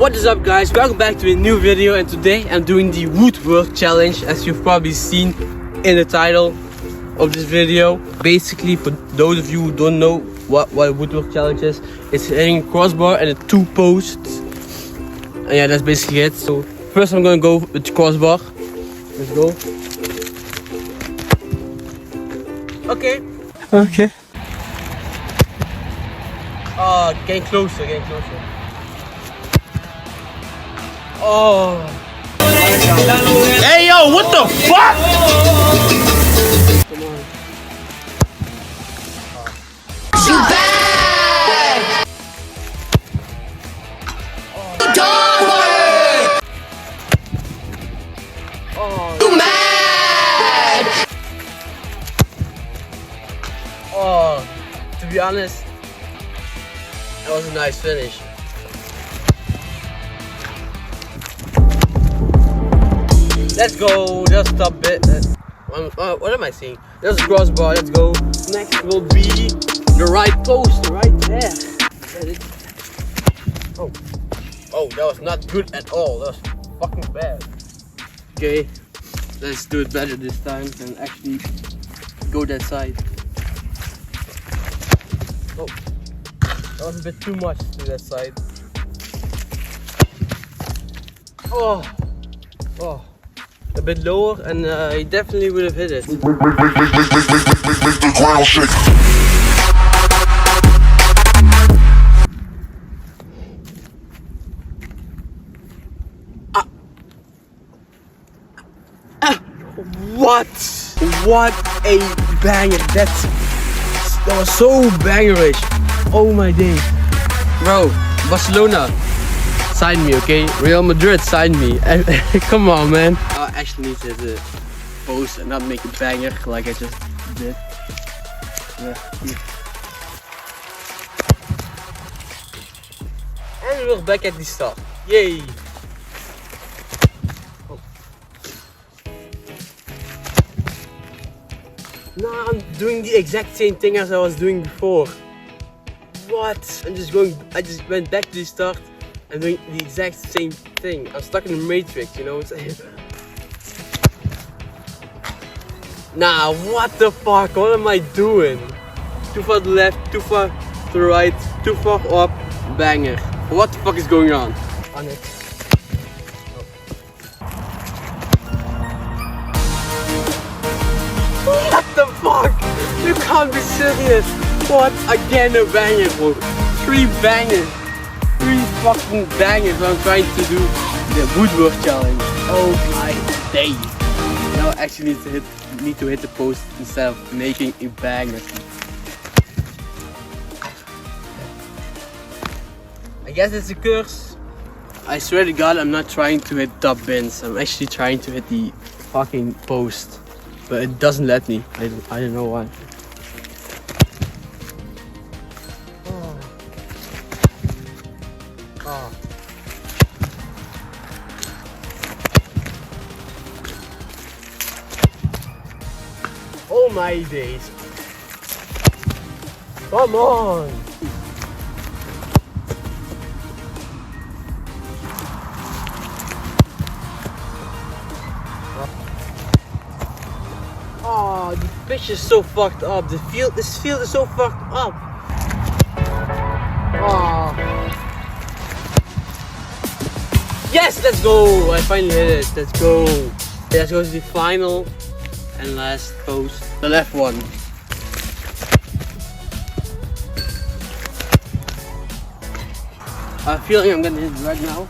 What is up, guys? Welcome back to a new video, and today I'm doing the Woodwork challenge, as you've probably seen in the title of this video. Basically, for those of you who don't know what a Woodwork challenge is, it's hitting a crossbar and 2 posts. And yeah, that's basically it. So first I'm gonna go with the crossbar. Let's go. Okay. Getting closer, Oh. Hey yo, what the fuck? Come on. You bad! Don't worry! You mad! Oh, to be honest, that was a nice finish. Let's go. That's top bit. What am I saying? There's a crossbar. Let's go. Next will be the right post, right there. Oh, that was not good at all. That was fucking bad. Okay, let's do it better this time and actually go that side. Oh, that was a bit too much to that side. Oh. A bit lower, and he definitely would have hit it. Make the ground shake. What a banger! That was so bangerish. Oh my days, bro! Barcelona, sign me, okay? Real Madrid, sign me. Come on, man. I actually need to hit the post and not make a banger like I just did. Yeah. And we're back at the start. Yay! Oh. Now I'm doing the exact same thing as I was doing before. What? I just went back to the start. I'm doing the exact same thing. I'm stuck in the matrix, you know what I'm saying? Nah, what the fuck? What am I doing? Too far to the left, too far to the right, too far up, banger. What the fuck is going on? On it. What the fuck? You can't be serious. What? Again a banger, bro. 3 bangers. 3 fucking bangers when I'm trying to do the Woodwork challenge. Oh my days. Now I actually need to hit the post instead of making a banger. I guess it's a curse. I swear to God, I'm not trying to hit top bins. I'm actually trying to hit the fucking post. But it doesn't let me. I don't know why. Oh my days. Come on. Oh, the pitch is so fucked up. This field is so fucked up. Oh. Yes, let's go. I finally hit it. Let's go. Let's go to the final and last post, the left one. I feel like I'm gonna hit it right now.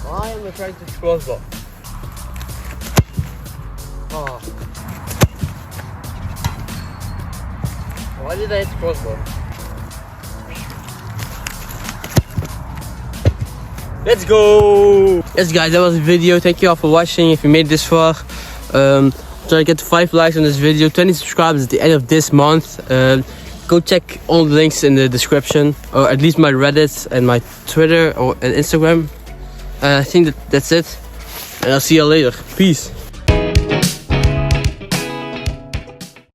Why am I trying to crossbar? Oh. Why did I hit the crossbar? Let's go! Yes guys, that was the video. Thank you all for watching. If you made it this far, try to get to 5 likes on this video, 20 subscribers at the end of this month. Go check all the links in the description, or at least my Reddit and my Twitter and Instagram. I think that's it, and I'll see you later. Peace.